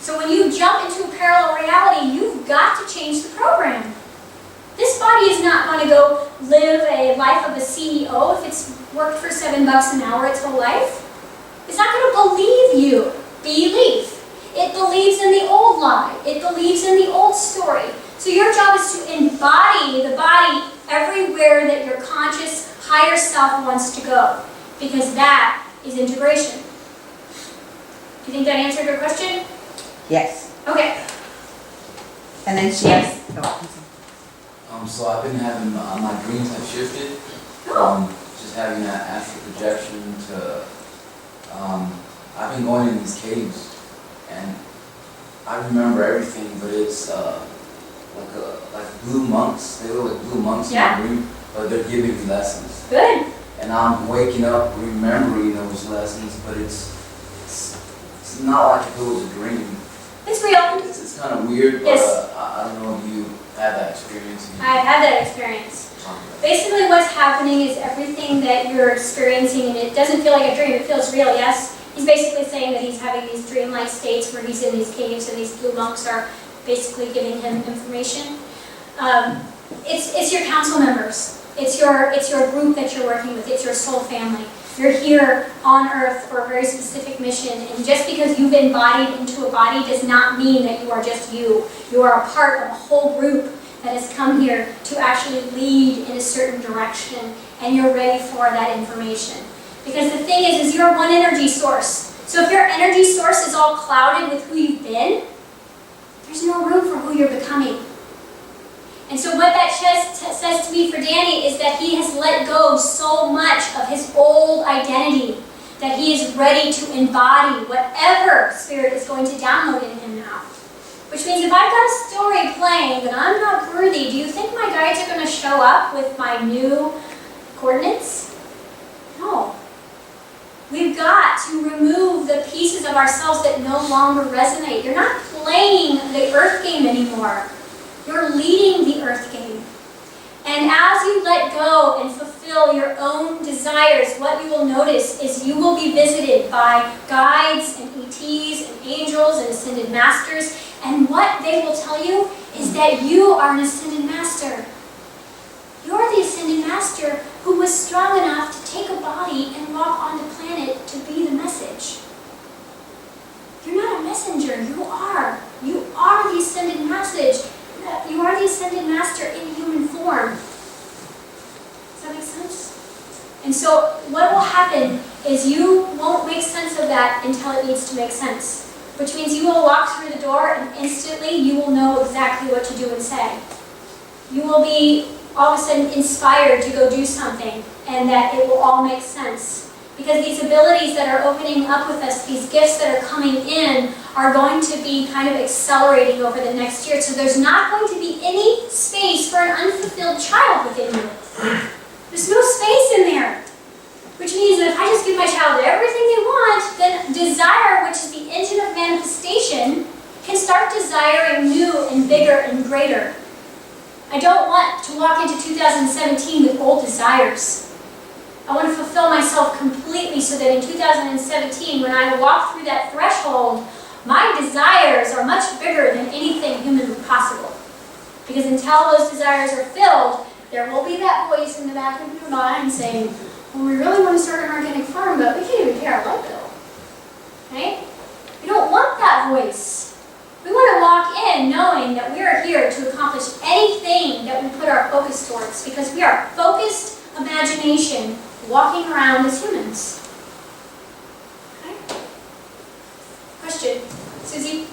So when you jump into a parallel reality, you've got to change the program. This body is not going to go live a life of a CEO if it's worked for $7 an hour its whole life. It's not going to believe you. Belief. It believes in the old lie. It believes in the old story. So your job is to embody the body everywhere that your conscious higher self wants to go. Because that is integration. Do you think that answered your question? Yes. Okay. And then she has, So I've been having, my dreams have shifted. Just having that astral projection to, I've been going in these caves and I remember everything, but it's like blue monks. They look like blue monks in my dream, but they're giving me lessons. Good. And I'm waking up remembering those lessons, but it's not like if it was a dream. It's real. It's kind of weird, but Yes. I don't know if you had that experience. I've had that experience. Basically what's happening is everything that you're experiencing, and it doesn't feel like a dream, it feels real, yes? He's basically saying that he's having these dreamlike states where he's in these caves and these blue monks are basically giving him information. It's your council members. It's your group that you're working with. It's your soul family. You're here on earth for a very specific mission, and just because you've embodied into a body does not mean that you are just you. You are a part of a whole group that has come here to actually lead in a certain direction, and you're ready for that information. Because the thing is you're one energy source. So if your energy source is all clouded with who you've been, there's no room for who you're becoming. And so what that says to me for Danny is that he has let go so much of his old identity that he is ready to embody whatever spirit is going to download in him now. Which means if I've got a story playing that I'm not worthy, do you think my guides are going to show up with my new coordinates? No. We've got to remove the pieces of ourselves that no longer resonate. You're not playing the earth game anymore. You're leading the earth game. And as you let go and fulfill your own desires, what you will notice is you will be visited by guides and ETs and angels and ascended masters. And what they will tell you is that you are an ascended master. You're the ascended master who was strong enough to take a body and walk on the planet to be the message. You're not a messenger, you are. You are the ascended message. You are the ascended master in human form. Does that make sense? And so what will happen is you won't make sense of that until it needs to make sense. Which means you will walk through the door and instantly you will know exactly what to do and say. You will be all of a sudden inspired to go do something, and that it will all make sense. Because these abilities that are opening up with us, these gifts that are coming in, are going to be kind of accelerating over the next year. So there's not going to be any space for an unfulfilled child within you. There's no space in there. Which means that if I just give my child everything they want, then desire, which is the engine of manifestation, can start desiring new and bigger and greater. I don't want to walk into 2017 with old desires. I want to fulfill myself completely so that in 2017, when I walk through that threshold, my desires are much bigger than anything humanly possible. Because until those desires are filled, there will be that voice in the back of your mind saying, well, we really want to start an organic farm, but we can't even pay our light bill. right? We don't want that voice. We want to walk in knowing that we are here to accomplish anything that we put our focus towards, because we are focused imagination walking around as humans. Okay? Question, Susie?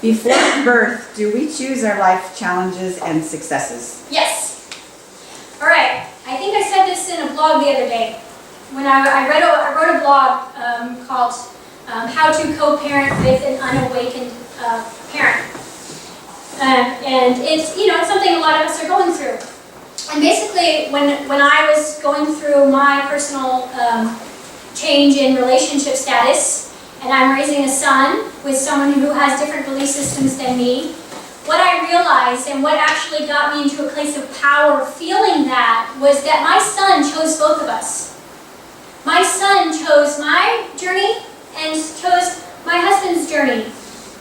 Before birth, do we choose our life challenges and successes? Yes. All right. I think I said this in a blog the other day. When I wrote a blog called How to Co-Parent with an Unawakened Parent. And it's, it's something a lot of us are going through. And basically, when I was going through my personal change in relationship status, and I'm raising a son with someone who has different belief systems than me, what I realized and what actually got me into a place of power feeling that was that my son chose both of us. My son chose my journey and chose my husband's journey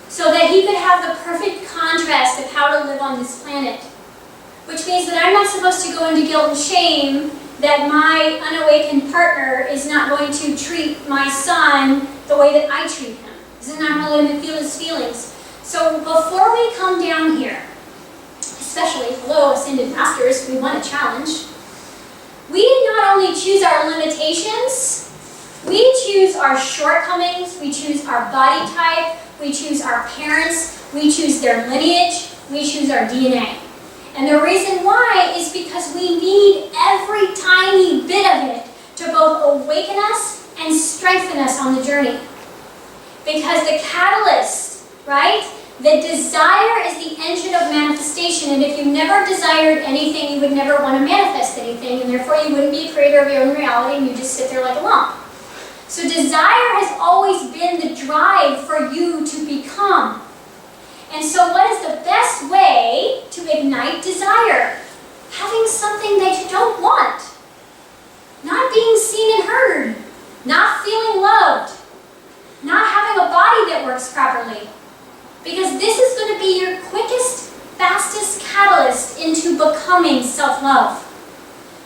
so that he could have the perfect contrast of how to live on this planet. Which means that I'm not supposed to go into guilt and shame that my unawakened partner is not going to treat my son the way that I treat him. Isn't that how let him feel his feelings? So before we come down here, especially, hello, ascended masters, we want a challenge. We not only choose our limitations, we choose our shortcomings, we choose our body type, we choose our parents, we choose their lineage, we choose our DNA. And the reason why is because we need every tiny bit of it to both awaken us and strengthen us on the journey. Because the catalyst, right? The desire is the engine of manifestation, and if you never desired anything, you would never want to manifest anything, and therefore you wouldn't be a creator of your own reality, and you just sit there like a lump. So desire has always been the drive for you to become. And so what is the best way to ignite desire? Having something that you don't want. Not being seen and heard. Not feeling loved. Not having a body that works properly. Because this is going to be your quickest, fastest catalyst into becoming self-love.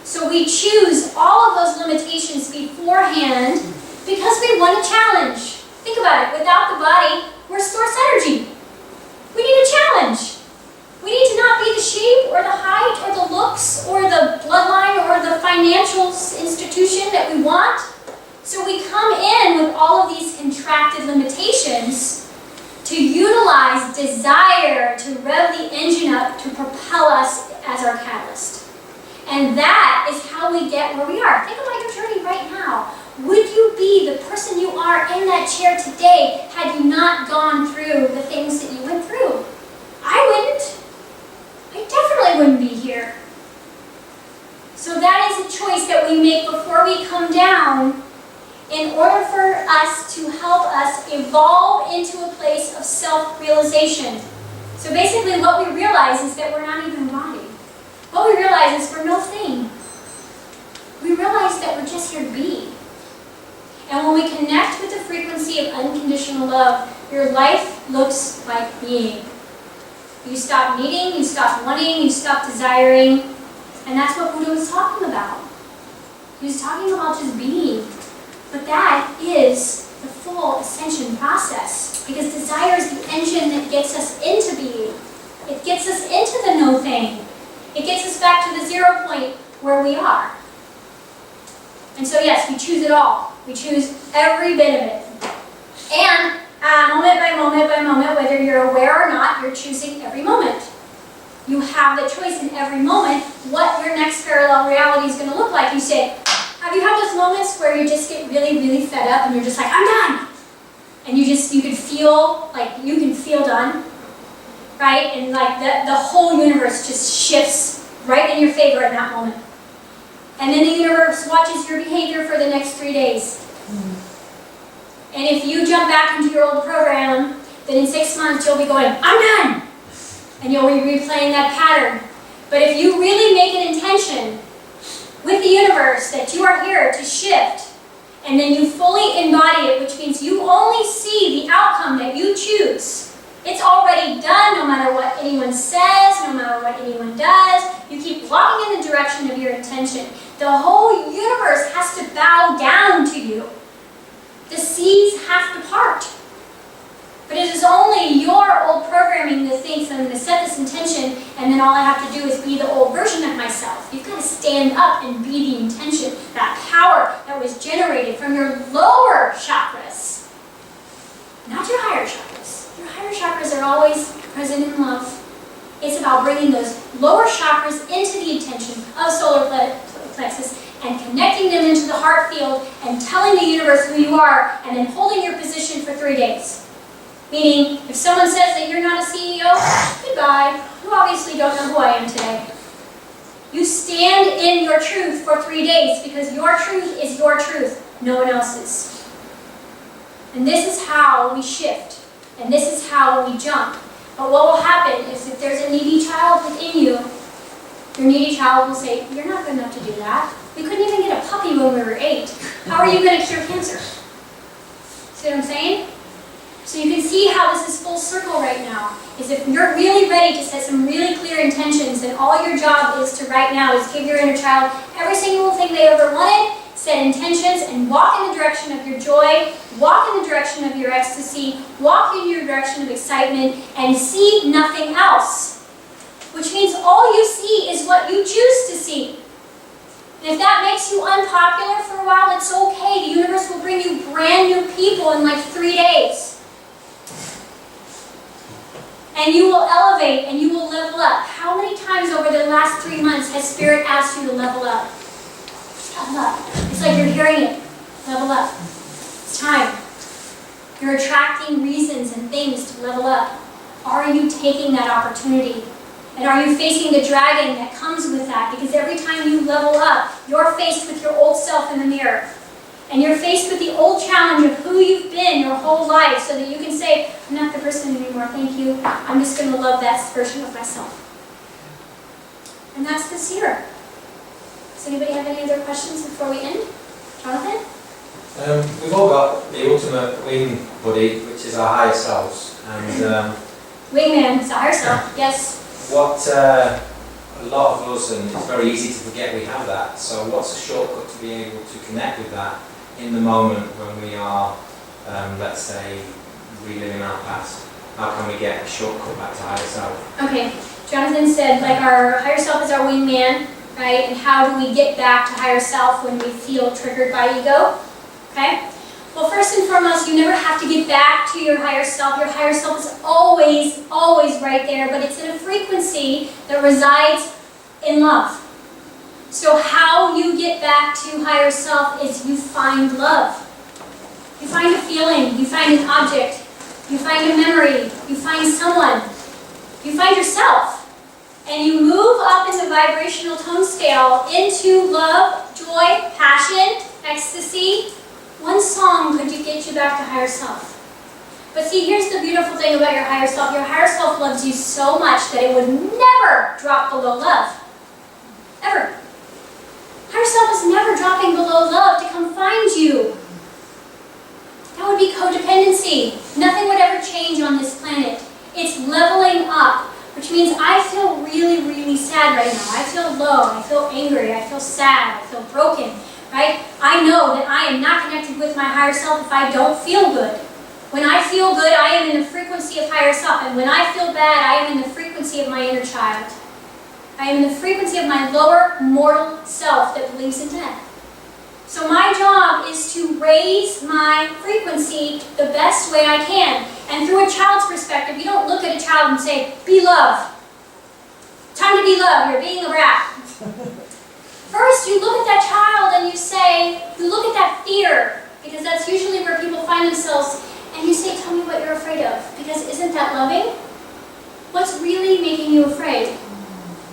So we choose all of those limitations beforehand because we want a challenge. Think about it. Without the body, we're source energy. We need a challenge. We need to not be the shape or the height or the looks or the bloodline or the financial institution that we want. So we come in with all of these contracted limitations to utilize desire to rev the engine up to propel us as our catalyst. And that is how we get where we are. Think about your journey right now. Would you be the person you are in that chair today had you not gone through the things that you went through? I wouldn't. I definitely wouldn't be here. So that is a choice that we make before we come down in order for us to help us evolve into a place of self-realization. So basically what we realize is that we're not even a body. What we realize is we're no thing. We realize that we're just here to be. And when we connect with the frequency of unconditional love, your life looks like being. You stop needing, you stop wanting, you stop desiring. And that's what Buddha was talking about. He was talking about just being. But that is the full ascension process. Because desire is the engine that gets us into being. It gets us into the no thing. It gets us back to the 0 point where we are. And so yes, we choose it all. We choose every bit of it. And moment by moment by moment, whether you're aware or not, you're choosing every moment. You have the choice in every moment what your next parallel reality is going to look like. You say, have you had those moments where you just get really, really fed up and you're just like, I'm done. And you can feel, like, you can feel done. Right? And like the whole universe just shifts right in your favor in that moment. And then the universe watches your behavior for the next 3 days. And if you jump back into your old program, then in 6 months you'll be going, I'm done! And you'll be replaying that pattern. But if you really make an intention with the universe that you are here to shift, and then you fully embody it, which means you only see the outcome that you choose. It's already done no matter what anyone says, no matter what anyone does. You keep walking in the direction of your intention. The whole universe has to bow down to you. The seeds have to part. But it is only your old programming that thinks I'm going to set this intention and then all I have to do is be the old version of myself. You've got to stand up and be the intention, that power that was generated from your lower chakras, not your higher chakras. Your higher chakras are always present in love. It's about bringing those lower chakras into the intention of solar plexus and connecting them into the heart field and telling the universe who you are and then holding your position for 3 days. Meaning, if someone says that you're not a CEO, goodbye. You obviously don't know who I am today. You stand in your truth for 3 days because your truth is your truth, no one else's. And this is how we shift. And this is how we jump. But what will happen is if there's a needy child within you, your needy child will say, you're not good enough to do that. We couldn't even get a puppy when we were 8. How are you going to cure cancer? See what I'm saying? So you can see how this is full circle right now, is if you're really ready to set some really clear intentions, and all your job is to right now is give your inner child every single thing they ever wanted, set intentions, and walk in the direction of your joy, walk in the direction of your ecstasy, walk in your direction of excitement, and see nothing else. Which means all you see is what you choose to see. And if that makes you unpopular for a while, it's okay. The universe will bring you brand new people in like 3 days. And you will elevate and you will level up. How many times over the last 3 months has Spirit asked you to level up? Level up. It's like you're hearing it. Level up. It's time. You're attracting reasons and things to level up. Are you taking that opportunity? And are you facing the dragon that comes with that? Because every time you level up, you're faced with your old self in the mirror. And you're faced with the old challenge of who you've been your whole life so that you can say, I'm not the person anymore, thank you. I'm just going to love that version of myself. And that's this year. Does anybody have any other questions before we end? Jonathan? We've all got the ultimate wing buddy, which is our higher selves. And Wingman, it's our self, yes. what a lot of us, and it's very easy to forget we have that. So what's a shortcut to being able to connect with that in the moment when we are, let's say, reliving our past? How can we get a shortcut back to higher self? Okay, Jonathan said, like our higher self is our wingman, right? And how do we get back to higher self when we feel triggered by ego? Okay? Well, first and foremost, you never have to get back to your higher self. Your higher self is always, always right there, but it's in a frequency that resides in love. So how you get back to higher self is you find love. You find a feeling, you find an object, you find a memory, you find someone, you find yourself. And you move up in the vibrational tone scale into love, joy, passion, ecstasy. One song could get you back to higher self. But see, here's the beautiful thing about your higher self. Your higher self loves you so much that it would never drop below love. Ever. Higher self is never dropping below love to come find you. That would be codependency. Nothing would ever change on this planet. It's leveling up, which means I feel really, really sad right now. I feel low, I feel angry, I feel sad, I feel broken, right? I know that I am not connected with my higher self if I don't feel good. When I feel good, I am in the frequency of higher self. And when I feel bad, I am in the frequency of my inner child. I am in the frequency of my lower mortal self that believes in death. So my job is to raise my frequency the best way I can. And through a child's perspective, you don't look at a child and say, be love. Time to be love, you're being a brat. First, you look at that child and you say, you look at that fear, because that's usually where people find themselves, and you say, tell me what you're afraid of, because isn't that loving? What's really making you afraid?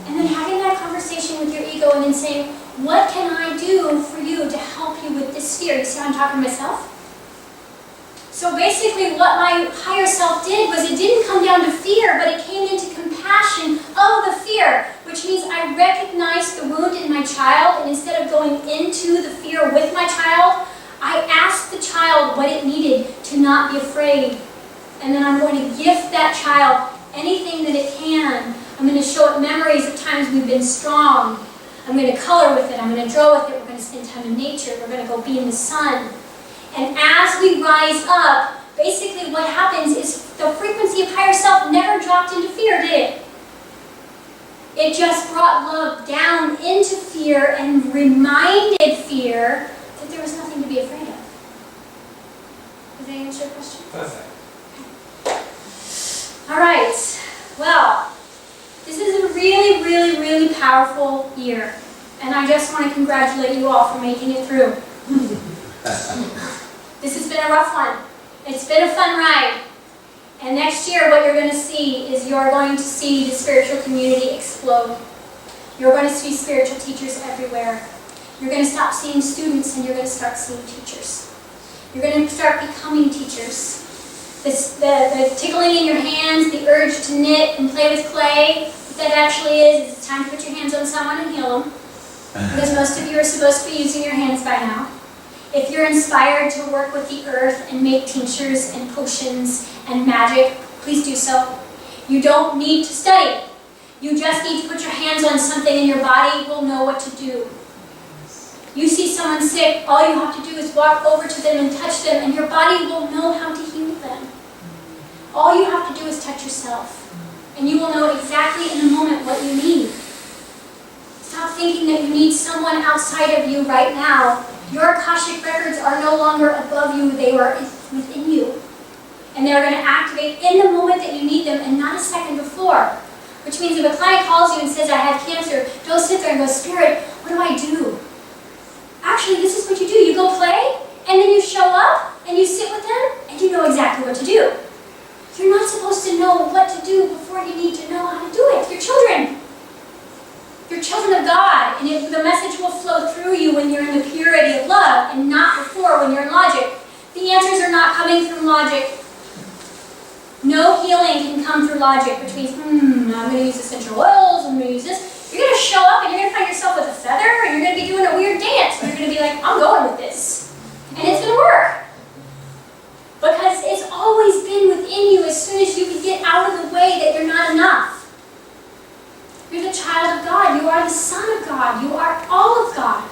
And then having that conversation with your ego and then saying, what can I do for you to help you with this fear? You see how I'm talking to myself? So basically what my higher self did was it didn't come down to fear, but it came into compassion of the fear, which means I recognized the wound in my child, and instead of going into the fear with my child, I asked the child what it needed to not be afraid. And then I'm going to gift that child anything that it can. I'm going to show it memories of times we've been strong. I'm going to color with it. I'm going to draw with it. We're going to spend time in nature. We're going to go be in the sun. And as we rise up, basically what happens is the frequency of higher self never dropped into fear, did it? It just brought love down into fear and reminded fear that there was nothing to be afraid of. Does that answer your question? Perfect. All right. Well, this is a really, really, really powerful year. And I just want to congratulate you all for making it through. This has been a rough one. It's been a fun ride. And next year, what you're going to see is you're going to see the spiritual community explode. You're going to see spiritual teachers everywhere. You're going to stop seeing students and you're going to start seeing teachers. You're going to start becoming teachers. The tickling in your hands, the urge to knit and play with clay, what that actually is it's time to put your hands on someone and heal them. Because most of you are supposed to be using your hands by now. If you're inspired to work with the earth and make tinctures and potions and magic, please do so. You don't need to study. You just need to put your hands on something and your body will know what to do. You see someone sick, all you have to do is walk over to them and touch them and your body will know how to heal them. All you have to do is touch yourself and you will know exactly in a moment what you need. Stop thinking that you need someone outside of you right now. Your Akashic records are no longer above you, they are within you. And they're going to activate in the moment that you need them and not a second before. Which means if a client calls you and says, I have cancer, don't sit there and go, Spirit, what do I do? Actually, this is what you do. You go play, and then you show up, and you sit with them, and you know exactly what to do. You're not supposed to know what to do before you need to know how to do it. You're children. You're children of God, and the message will flow through you when you're in the purity of love, and not before when you're in logic. The answers are not coming through logic. No healing can come through logic, which means, I'm going to use essential oils, I'm going to use this. You're going to show up and you're going to find yourself with a feather, and you're going to be doing a weird dance, and you're going to be like, I'm going with this. And it's going to work. Because it's always been within you as soon as you can get out of the way that you're not enough. You're the child of God. You are the son of God. You are all of God.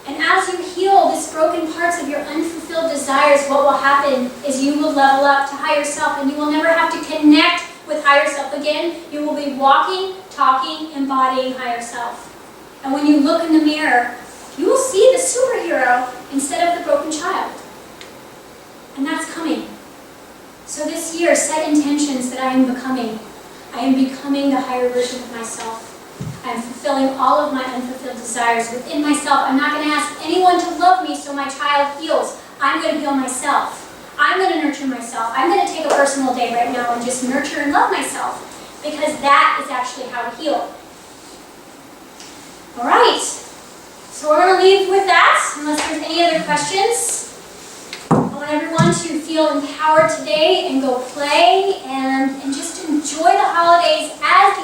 And as you heal these broken parts of your unfulfilled desires, what will happen is you will level up to higher self and you will never have to connect with higher self again. You will be walking, talking, embodying higher self. And when you look in the mirror, you will see the superhero instead of the broken child. And that's coming. So this year, set intentions that I am becoming. I am becoming the higher version of myself. I am fulfilling all of my unfulfilled desires within myself. I'm not going to ask anyone to love me so my child heals. I'm going to heal myself. I'm going to nurture myself. I'm going to take a personal day right now and just nurture and love myself. Because that is actually how to heal. All right. So we're going to leave with that, unless there's any other questions. I want everyone to feel empowered today and go play and just enjoy the holidays as